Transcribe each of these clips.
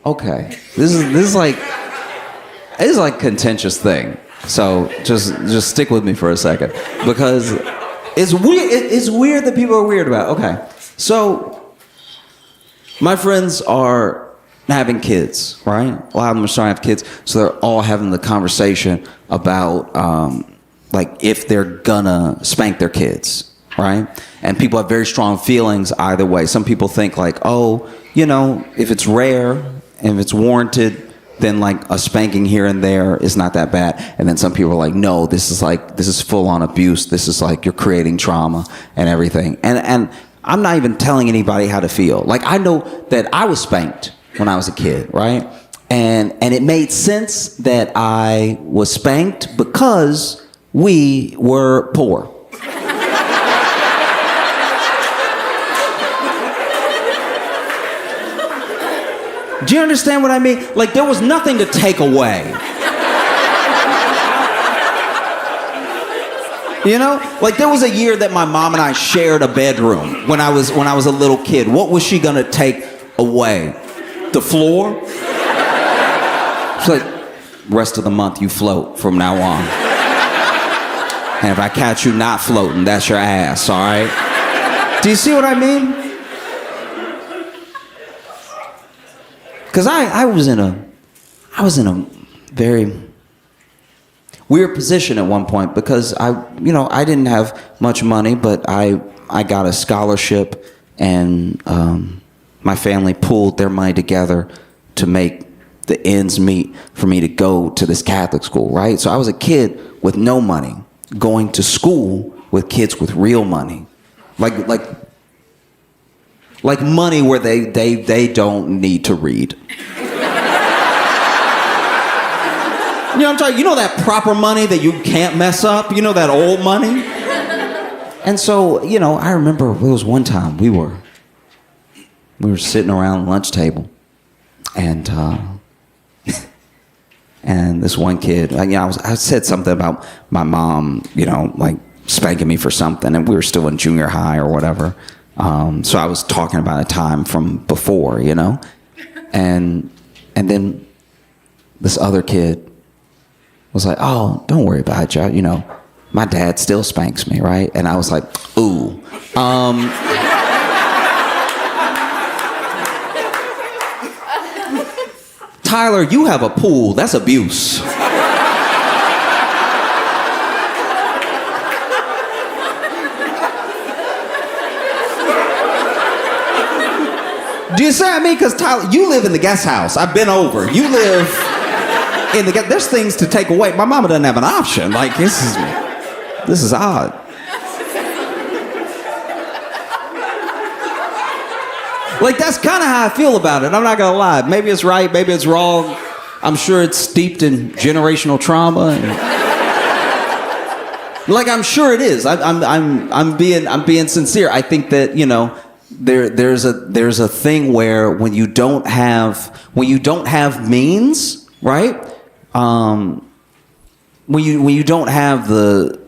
Okay, this is like a contentious thing. So just stick with me for a second, because it's weird. It's weird that people are weird about it. Okay, so my friends are having kids, right? A lot of them are starting to have kids, so they're all having the conversation about like if they're gonna spank their kids, right? And people have very strong feelings either way. Some people think like, oh, you know, if it's rare and if it's warranted, then like a spanking here and there is not that bad. And then some people are like, no, this is full on abuse. This is like you're creating trauma and everything. And I'm not even telling anybody how to feel. Like, I know that I was spanked when I was a kid, right? And it made sense that I was spanked because we were poor. Do you understand what I mean? Like, there was nothing to take away. You know? Like, there was a year that my mom and I shared a bedroom when I was a little kid. What was she gonna take away? The floor? She's like, rest of the month you float from now on. And if I catch you not floating, that's your ass, all right? Do you see what I mean? Because I was in a very weird position at one point, because I didn't have much money, but I got a scholarship, and my family pooled their money together to make the ends meet for me to go to this Catholic school, right? So I was a kid with no money going to school with kids with real money, like money where they don't need to read. You know what I'm talking? You know that proper money that you can't mess up? You know that old money? And so, you know, I remember it was one time we were sitting around the lunch table, and and this one kid, I said something about my mom, you know, like spanking me for something, and we were still in junior high or whatever. So I was talking about a time from before, you know, and then this other kid was like, "Oh, don't worry about it, Joe. You know, my dad still spanks me, right?" And I was like, "Ooh, Tyler, you have a pool. That's abuse." Do you see what I mean? Because Tyler, you live in the guest house. I've been over. You live in the guest. There's things to take away. My mama doesn't have an option. Like, this is odd. Like, that's kind of how I feel about it. I'm not gonna lie. Maybe it's right. Maybe it's wrong. I'm sure it's steeped in generational trauma. Like, I'm sure it is. I'm being sincere. I think that, you know, there's a thing where when you don't have means, right? When you don't have the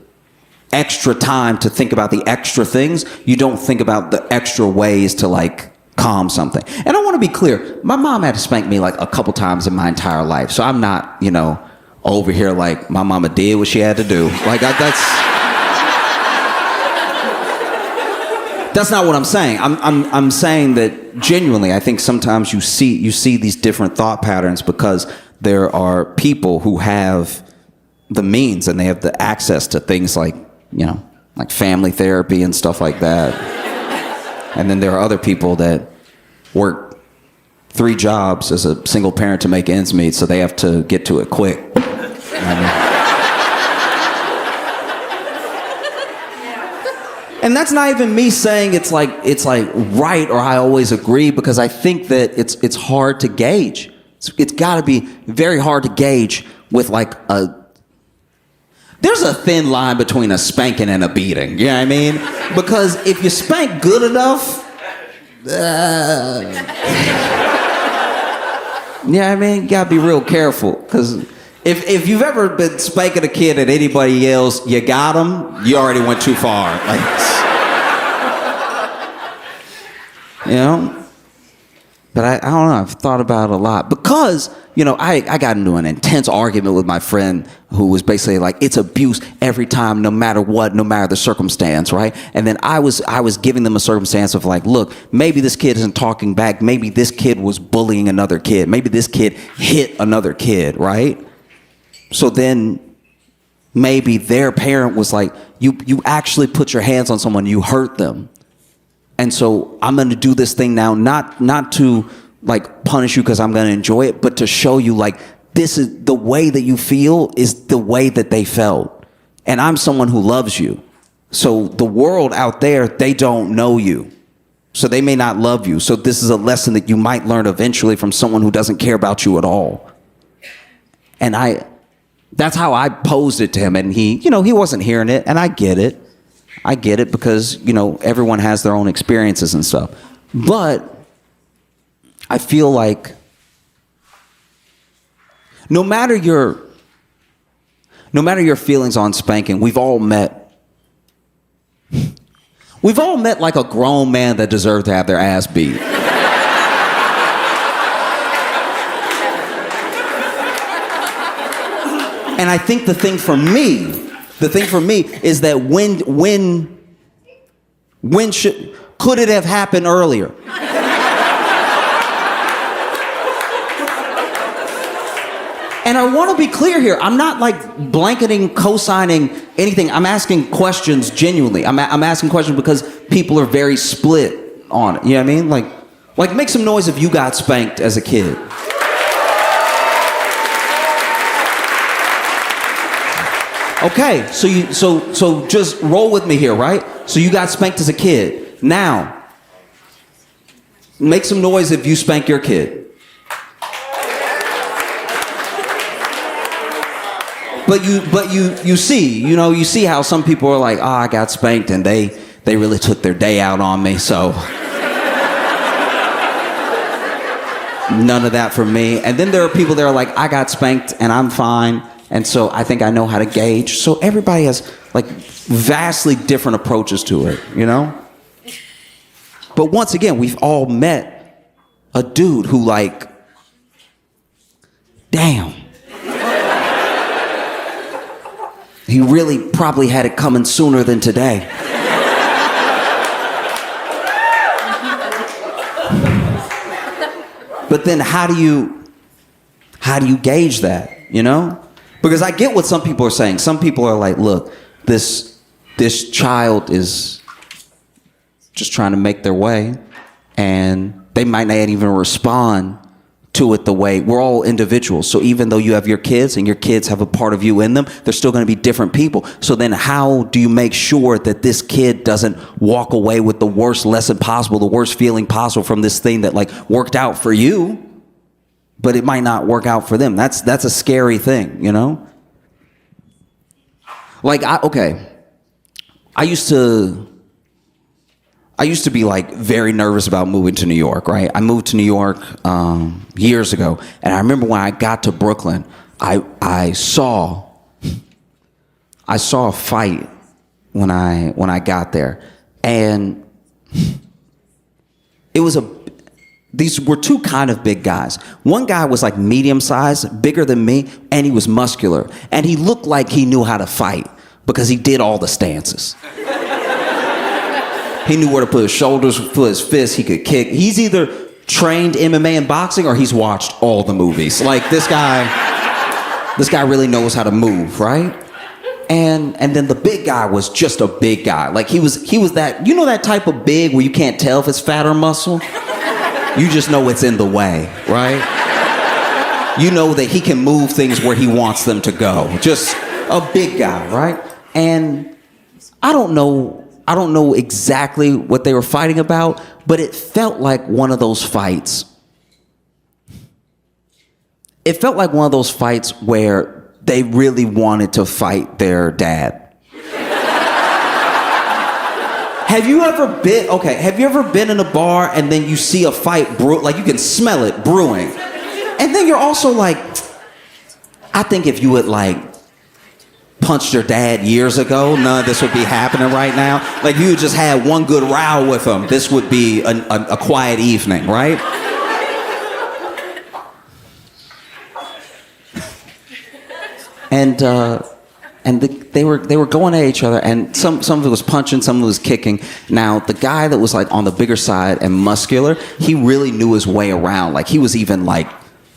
extra time to think about the extra things, you don't think about the extra ways to like calm something. And I want to be clear, my mom had to spank me like a couple times in my entire life, so I'm not, you know, over here like my mama did what she had to do. Like, that's not what I'm saying. I'm saying that genuinely, I think sometimes you see these different thought patterns because there are people who have the means and they have the access to things like, you know, like family therapy and stuff like that. And then there are other people that work 3 jobs as a single parent to make ends meet, so they have to get to it quick. You know what I mean? And that's not even me saying it's like right or I always agree, because I think that it's hard to gauge. It's got to be very hard to gauge with like there's a thin line between a spanking and a beating. You know what I mean? Because if you spank good enough, you know what I mean? You got to be real careful, because if you've ever been spanking a kid and anybody yells, "You got him," you already went too far. Like, you know? But I don't know, I've thought about it a lot because, I got into an intense argument with my friend who was basically like, it's abuse every time, no matter what, no matter the circumstance, right? And then I was giving them a circumstance of like, look, maybe this kid isn't talking back. Maybe this kid was bullying another kid. Maybe this kid hit another kid, right? So then maybe their parent was like, you actually put your hands on someone, you hurt them. And so I'm going to do this thing now, not to like punish you because I'm going to enjoy it, but to show you like this is the way that you feel is the way that they felt. And I'm someone who loves you. So the world out there, they don't know you. So they may not love you. So this is a lesson that you might learn eventually from someone who doesn't care about you at all. And that's how I posed it to him. And he wasn't hearing it. And I get it. Because, everyone has their own experiences and stuff. But I feel like no matter your feelings on spanking, we've all met like a grown man that deserved to have their ass beat. And I think the thing for me is that could it have happened earlier? And I want to be clear here. I'm not like blanketing, co-signing anything. I'm asking questions genuinely. I'm asking questions because people are very split on it. You know what I mean? Like make some noise if you got spanked as a kid. Okay, so just roll with me here, right? So you got spanked as a kid. Now, make some noise if you spank your kid. But you see how some people are like, I got spanked and they really took their day out on me, so none of that for me. And then there are people that are like, I got spanked and I'm fine. And so I think I know how to gauge. So everybody has like vastly different approaches to it, But once again, we've all met a dude who like, damn. He really probably had it coming sooner than today. But then how do you gauge that, Because I get what some people are saying. Some people are like, look, this child is just trying to make their way, and they might not even respond to it the way. We're all individuals. So even though you have your kids and your kids have a part of you in them, they're still going to be different people. So then how do you make sure that this kid doesn't walk away with the worst lesson possible, the worst feeling possible from this thing that like worked out for you, but it might not work out for them? That's a scary thing, Like, I used to be like very nervous about moving to New York, right? I moved to New York years ago, and I remember when I got to Brooklyn, I saw a fight when I got there, and these were two kind of big guys. One guy was like medium sized, bigger than me, and he was muscular. And he looked like he knew how to fight because he did all the stances. He knew where to put his shoulders, put his fists, he could kick. He's either trained MMA and boxing or he's watched all the movies. Like this guy really knows how to move, right? And then the big guy was just a big guy. Like he was that, that type of big where you can't tell if it's fat or muscle? You just know it's in the way, right? You know that he can move things where he wants them to go. Just a big guy, right? And I don't know exactly what they were fighting about, but it felt like one of those fights. It felt like one of those fights where they really wanted to fight their dad. Have you ever been in a bar and then you see a fight like you can smell it brewing? And then you're also like, I think if you had like punched your dad years ago, none of this would be happening right now. Like you just had one good row with him, this would be a quiet evening, right? they were going at each other, and some of it was punching, some of it was kicking. Now the guy that was like on the bigger side and muscular, he really knew his way around. Like he was even like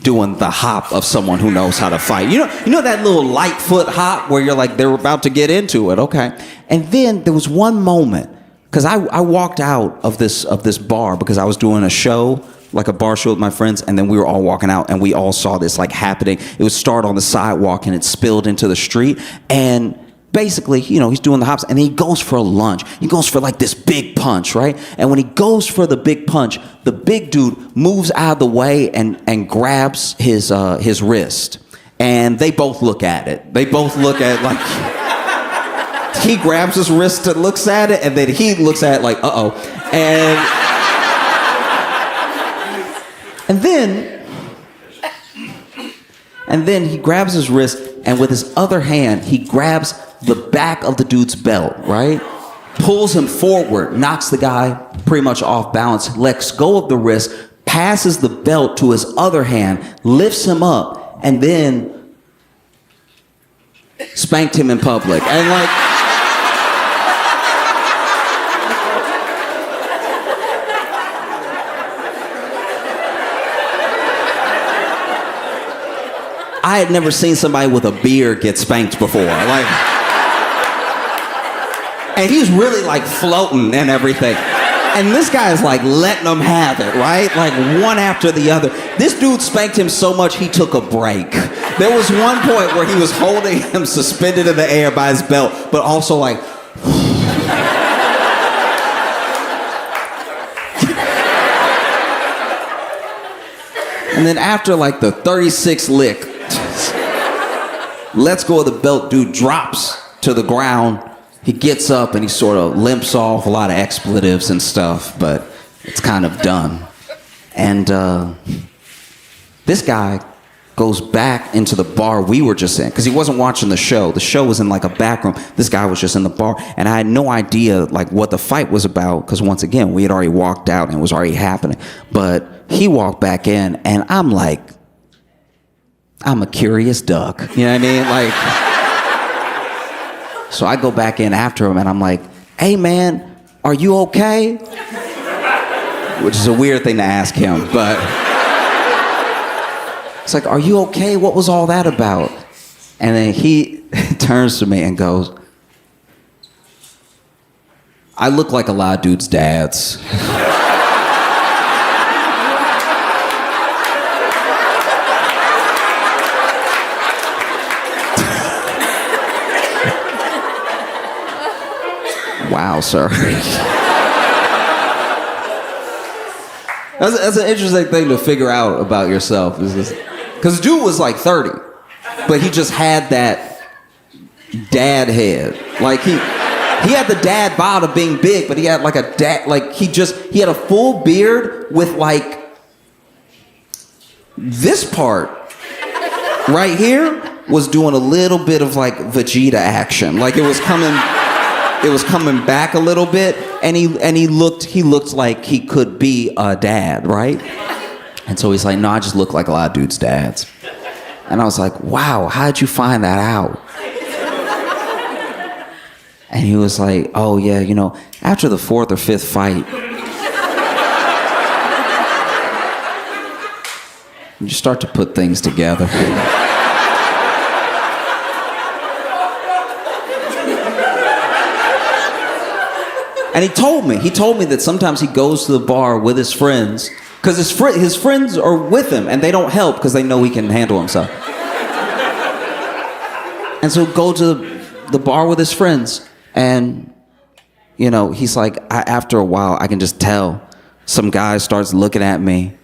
doing the hop of someone who knows how to fight. You know that little light foot hop where you're like they're about to get into it, okay? And then there was one moment, because I walked out of this bar because I was doing a show, like a bar show with my friends, and then we were all walking out and we all saw this like happening. It would start on the sidewalk and it spilled into the street, and basically, he's doing the hops, and then he goes for a lunge. He goes for like this big punch, right? And when he goes for the big punch, the big dude moves out of the way and grabs his wrist. And they both look at it. They both look at like he grabs his wrist and looks at it, and then he looks at it like, uh-oh. And then he grabs his wrist, and with his other hand, he grabs the back of the dude's belt, right? Pulls him forward, knocks the guy pretty much off balance, lets go of the wrist, passes the belt to his other hand, lifts him up, and then spanked him in public. And like, I had never seen somebody with a beard get spanked before. Like, and he's really like floating and everything. And this guy is like letting them have it, right? Like one after the other. This dude spanked him so much he took a break. There was one point where he was holding him suspended in the air by his belt, but also like, and then after like the 36th lick, lets go of the belt, dude drops to the ground. He gets up and he sort of limps off, a lot of expletives and stuff, but it's kind of done. And this guy goes back into the bar we were just in, because he wasn't watching the show. The show was in like a back room. This guy was just in the bar, and I had no idea like what the fight was about, because once again, we had already walked out and it was already happening. But he walked back in, and I'm like, I'm a curious duck. You know what I mean? Like, so I go back in after him and I'm like, hey man, are you okay? Which is a weird thing to ask him, but it's like, are you okay? What was all that about? And then he turns to me and goes, I look like a lot of dudes' dads. Wow, sir. That's an interesting thing to figure out about yourself. Because dude was like 30, but he just had that dad head. Like he had the dad bod of being big, but he had like a dad, like he had a full beard with like this part right here was doing a little bit of like Vegeta action. Like it was coming back a little bit, and he looked like he could be a dad, right? And so he's like, no, I just look like a lot of dudes' dads. And I was like, wow, how did you find that out? And he was like, oh yeah, after the 4th or 5th fight, you start to put things together. And he told me that sometimes he goes to the bar with his friends, because his friends are with him and they don't help because they know he can handle himself. And so go to the bar with his friends, and he's like, after a while I can just tell some guy starts looking at me,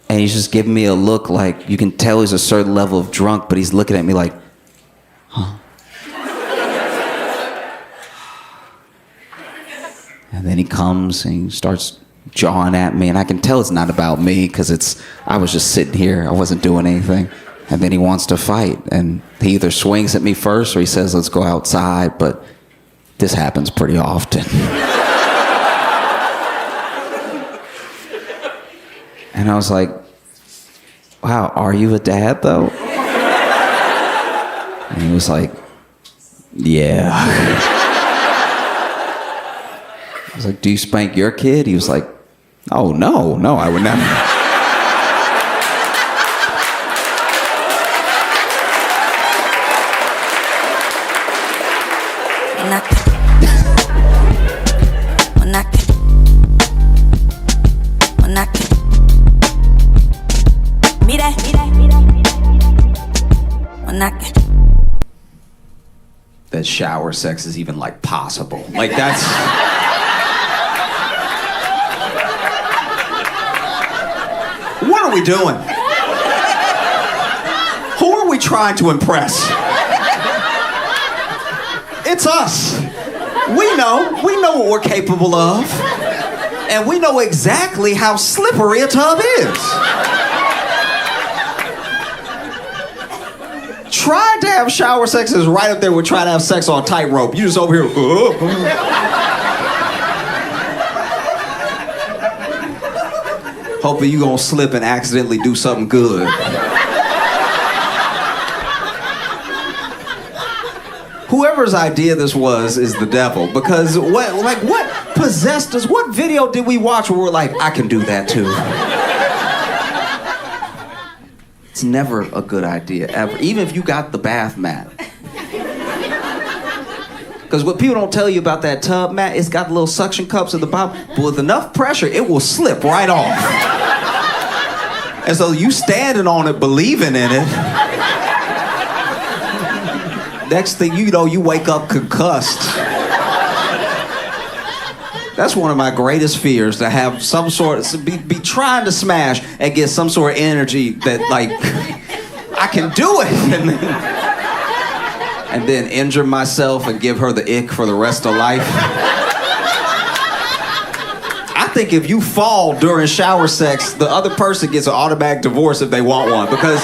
and he's just giving me a look like you can tell he's a certain level of drunk, but he's looking at me like, huh? And then he comes and he starts jawing at me, and I can tell it's not about me because I was just sitting here, I wasn't doing anything. And then he wants to fight, and he either swings at me first or he says, let's go outside, but this happens pretty often. And I was like, wow, are you a dad though? And he was like, yeah. I was like, do you spank your kid? He was like, oh, no, I would never. That shower sex is even like possible. Like that's. What are we doing? Who are we trying to impress? It's us. We know what we're capable of. And we know exactly how slippery a tub is. Trying to have shower sex is right up there with trying to have sex on tightrope. You just over here. Hoping you gonna slip and accidentally do something good. Whoever's idea this was is the devil, because what possessed us? What video did we watch where we're like, I can do that too? It's never a good idea, ever. Even if you got the bath mat. Because what people don't tell you about that tub mat, it's got the little suction cups at the bottom, but with enough pressure, it will slip right off. And so you standing on it, believing in it. Next thing you know, you wake up concussed. That's one of my greatest fears, to have some sort of, be trying to smash and get some sort of energy that, like, I can do it. And then injure myself and give her the ick for the rest of life. I think if you fall during shower sex, the other person gets an automatic divorce if they want one, because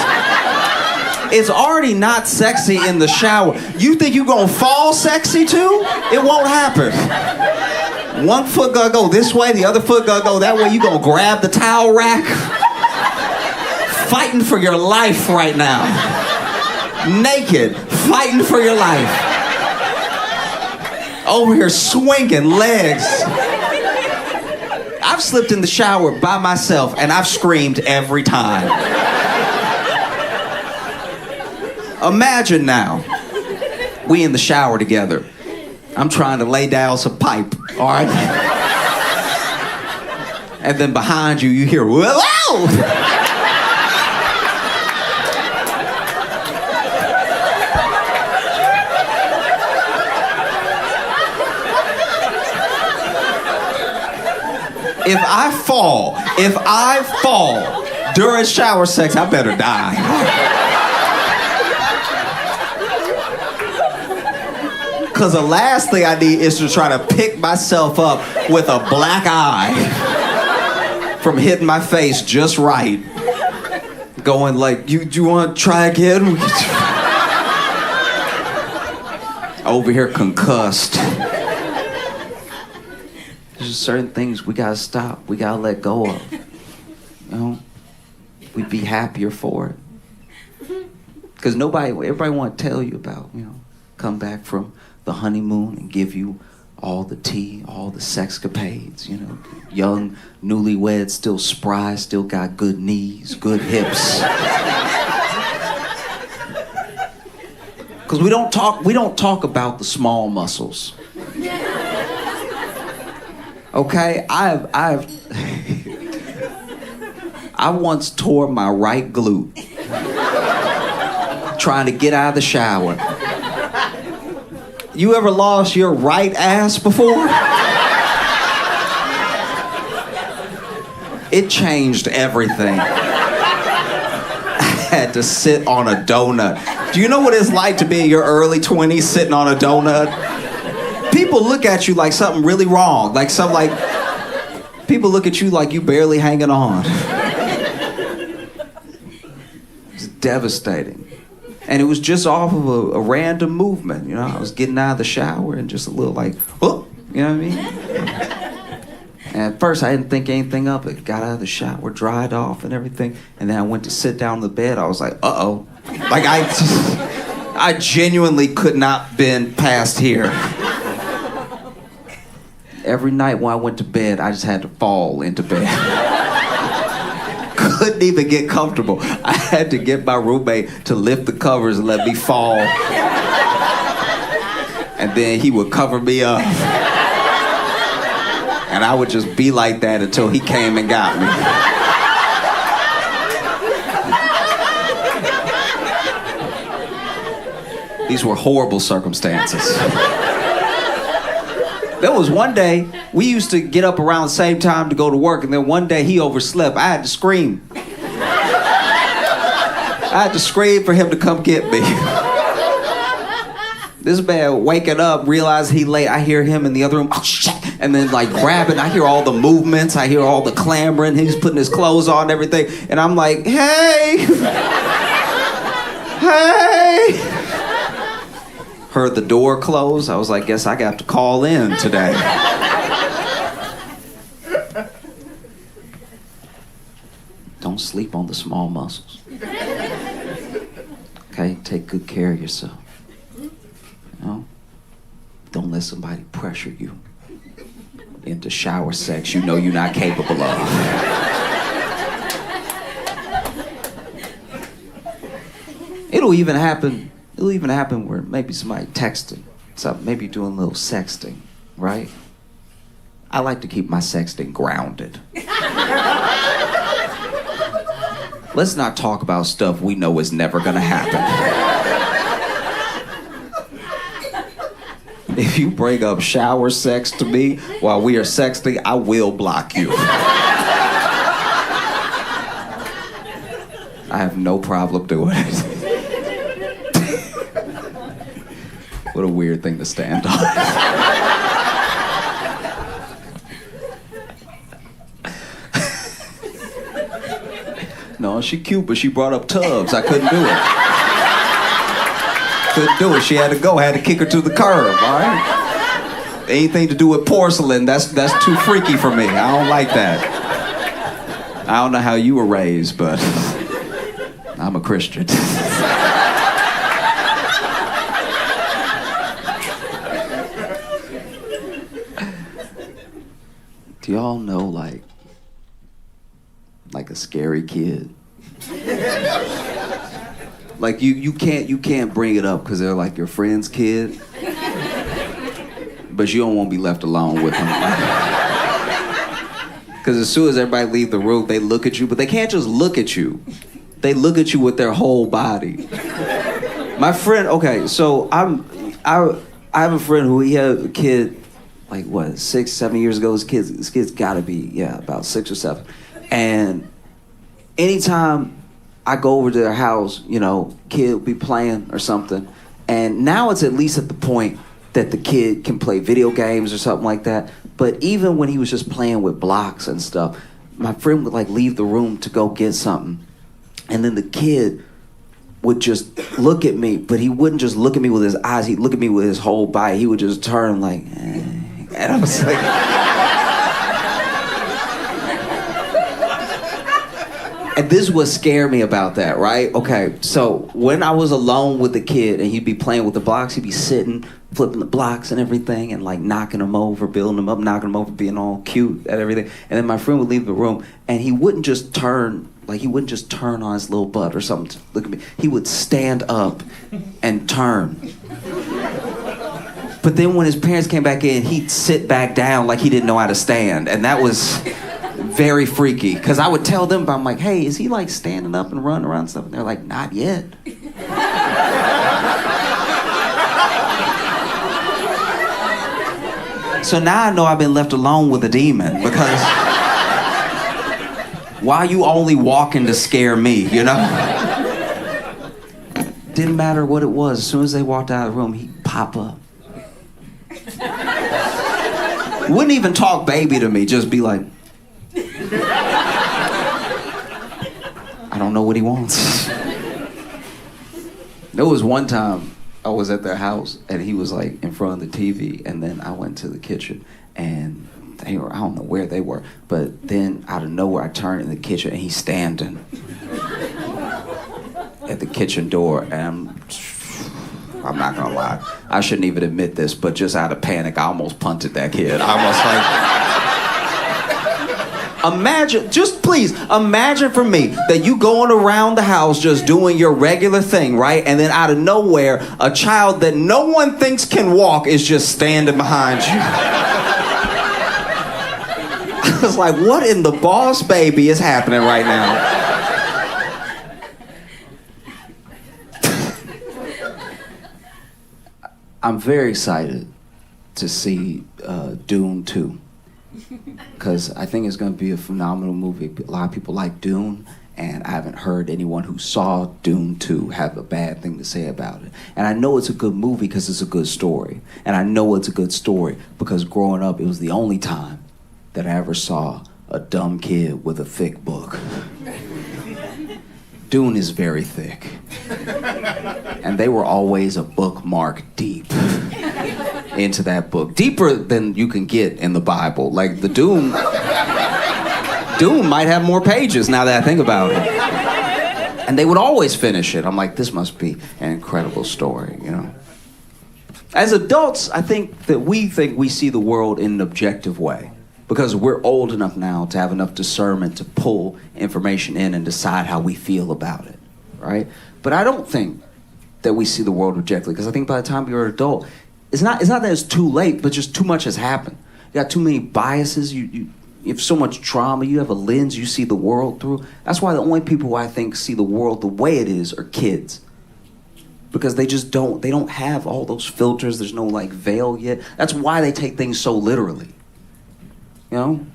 it's already not sexy in the shower. You think you're gonna fall sexy too? It won't happen. One foot gonna go this way, the other foot gonna go that way. You gonna grab the towel rack. Fighting for your life right now. Naked, fighting for your life. Over here swinging legs. I've slipped in the shower by myself and I've screamed every time. Imagine now, we in the shower together. I'm trying to lay down some pipe, all right? And then behind you, you hear, whoa! If I fall during shower sex, I better die. Because the last thing I need is to try to pick myself up with a black eye from hitting my face just right. Going like, you want to try again? Over here concussed. There's just certain things we gotta stop. We gotta let go of. You know? We'd be happier for it. Because everybody want to tell you about, come back from the honeymoon and give you all the tea, all the sexcapades, young, newlyweds, still spry, still got good knees, good hips. Because we don't talk about the small muscles. Okay, I once tore my right glute trying to get out of the shower. You ever lost your right ass before? It changed everything. I had to sit on a donut. Do you know what it's like to be in your early 20s sitting on a donut? People look at you like something really wrong. People look at you like you barely hanging on. It's devastating. And it was just off of a random movement, I was getting out of the shower and just a little like, oh, you know what I mean? And at first I didn't think anything of it. Got out of the shower, dried off and everything. And then I went to sit down on the bed. I was like, uh-oh. I I genuinely could not been past here. Every night when I went to bed, I just had to fall into bed. Couldn't even get comfortable. I had to get my roommate to lift the covers and let me fall. And then he would cover me up. And I would just be like that until he came and got me. These were horrible circumstances. There was one day, we used to get up around the same time to go to work, and then one day he overslept. I had to scream. I had to scream for him to come get me. This man waking up, realize he late. I hear him in the other room, oh shit, and then like grabbing. I hear all the movements, I hear all the clamoring. He's putting his clothes on and everything, and I'm like, hey, hey. Heard the door close. I was like, guess I got to call in today. Don't sleep on the small muscles. Okay, take good care of yourself. You know? Don't let somebody pressure you into shower sex you know you're not capable of. It'll even happen where maybe somebody texting, something, maybe doing a little sexting, right? I like to keep my sexting grounded. Let's not talk about stuff we know is never gonna happen. If you bring up shower sex to me while we are sexting, I will block you. I have no problem doing it. What a weird thing to stand on. No, she cute, but she brought up tubs. I couldn't do it. Couldn't do it. She had to go. I had to kick her to the curb, all right? Anything to do with porcelain, that's too freaky for me. I don't like that. I don't know how you were raised, but I'm a Christian. Do y'all know like a scary kid? Like you can't bring it up because they're like your friend's kid, but you don't want to be left alone with them. Because as soon as everybody leave the room, they look at you, but they can't just look at you. They look at you with their whole body. My friend, okay, so I have a friend who he had a kid. Like what, 6, 7 years ago, his kid's gotta be, about 6 or 7. And anytime I go over to their house, kid will be playing or something. And now it's at least at the point that the kid can play video games or something like that. But even when he was just playing with blocks and stuff, my friend would leave the room to go get something. And then the kid would just look at me, but he wouldn't just look at me with his eyes, he'd look at me with his whole body. He would just turn like, eh. And I was like, and this is what scared me about that, right? Okay, so when I was alone with the kid and he'd be playing with the blocks, he'd be sitting, flipping the blocks and everything and knocking them over, building them up, knocking them over, being all cute and everything. And then my friend would leave the room and he wouldn't just turn on his little butt or something to look at me. He would stand up and turn. But then when his parents came back in, he'd sit back down like he didn't know how to stand. And that was very freaky. Because I would tell them, I'm like, hey, is he standing up and running around and stuff? And they're like, not yet. So now I know I've been left alone with a demon. Because why are you only walking to scare me, Didn't matter what it was. As soon as they walked out of the room, he'd pop up. Wouldn't even talk baby to me, just be like, I don't know what he wants. There was one time I was at their house and he was in front of the TV, and then I went to the kitchen and I don't know where they were, but then out of nowhere I turned in the kitchen and he's standing at the kitchen door, and I'm not gonna lie. I shouldn't even admit this, but just out of panic, I almost punted that kid. I almost like... Imagine, just please, imagine for me that you going around the house just doing your regular thing, right? And then out of nowhere, a child that no one thinks can walk is just standing behind you. I was like, what in the boss baby is happening right now? I'm very excited to see Dune 2. Because I think it's going to be a phenomenal movie. A lot of people like Dune, and I haven't heard anyone who saw Dune 2 have a bad thing to say about it. And I know it's a good movie because it's a good story. And I know it's a good story because growing up, it was the only time that I ever saw a dumb kid with a thick book. Dune is very thick. And they were always a bookmark deep into that book. Deeper than you can get in the Bible. Like the Dune might have more pages now that I think about it. And they would always finish it. I'm like, this must be an incredible story, you know? As adults, I think that we see the world in an objective way. Because we're old enough now to have enough discernment to pull information in and decide how we feel about it, right? But I don't think that we see the world objectively, because I think by the time you're an adult, it's not that it's too late, but just too much has happened. You got too many biases, you have so much trauma, you have a lens you see the world through. That's why the only people who I think see the world the way it is are kids. Because they don't have all those filters, there's no like veil yet. That's why they take things so literally. You know,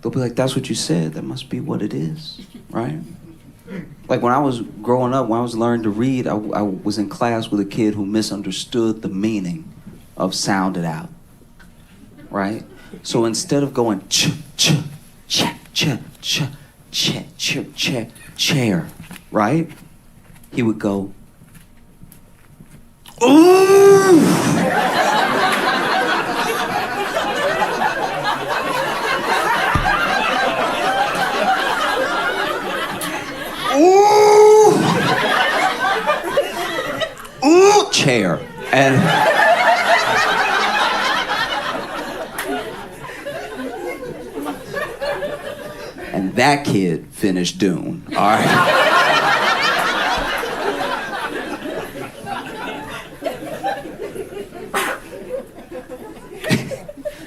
they'll be like, that's what you said. That must be what it is, right? Like when I was growing up, when I was learning to read, I was in class with a kid who misunderstood the meaning of sound it out, right? So instead of going ch, ch, ch, ch, ch, ch, ch, ch, chair, right? He would go, ooh! Ooh! Ooh! Chair. And that kid finished Dune. All right.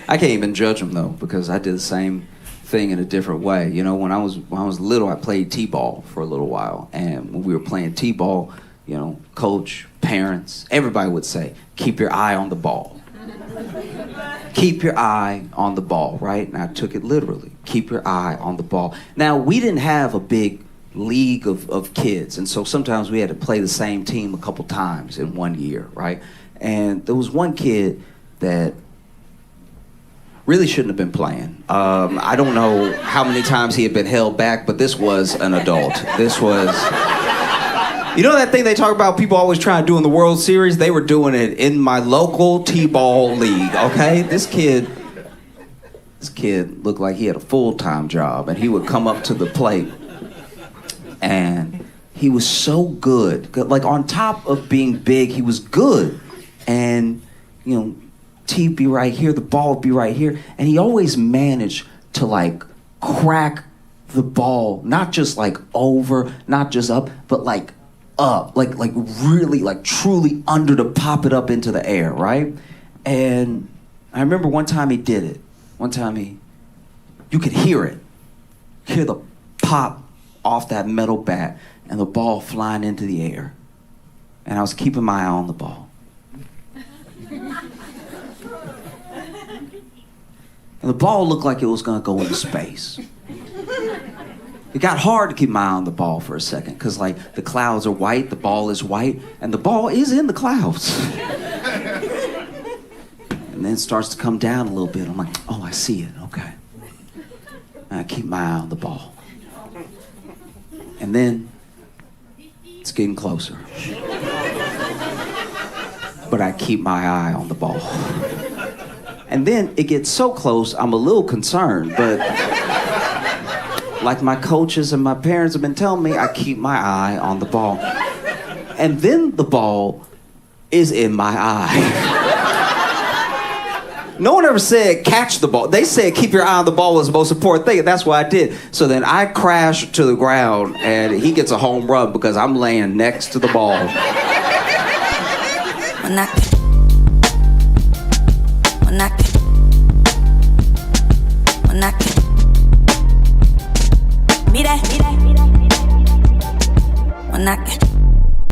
I can't even judge him though, because I did the same thing in a different way. You know, when I was little, I played t-ball for a little while, and when we were playing t-ball, you know, coach, parents, everybody would say, keep your eye on the ball. Keep your eye on the ball, right? And I took it literally. Keep your eye on the ball. Now, we didn't have a big league of kids, and so sometimes we had to play the same team a couple times in one year, right? And there was one kid that really shouldn't have been playing. I don't know how many times he had been held back, but this was an adult. This was... You know that thing they talk about people always trying to do in the World Series? They were doing it in my local t-ball league, okay? This kid looked like he had a full-time job, and he would come up to the plate, and he was so good. Like, on top of being big, he was good. And, you know, tee be right here, the ball would be right here, and he always managed to like crack the ball, not just like over, not just up, but like up, like really, like truly under to pop it up into the air, right? And I remember one time he did it. One time you could hear it, hear the pop off that metal bat and the ball flying into the air. And I was keeping my eye on the ball. And the ball looked like it was going to go into space. It got hard to keep my eye on the ball for a second, because like the clouds are white, the ball is white, and the ball is in the clouds. And then it starts to come down a little bit. I'm like, oh, I see it, okay. And I keep my eye on the ball. And then it's getting closer. But I keep my eye on the ball. And then it gets so close, I'm a little concerned, but like my coaches and my parents have been telling me, I keep my eye on the ball. And then the ball is in my eye. No one ever said catch the ball. They said keep your eye on the ball was the most important thing, and that's what I did. So then I crash to the ground, and he gets a home run because I'm laying next to the ball. When I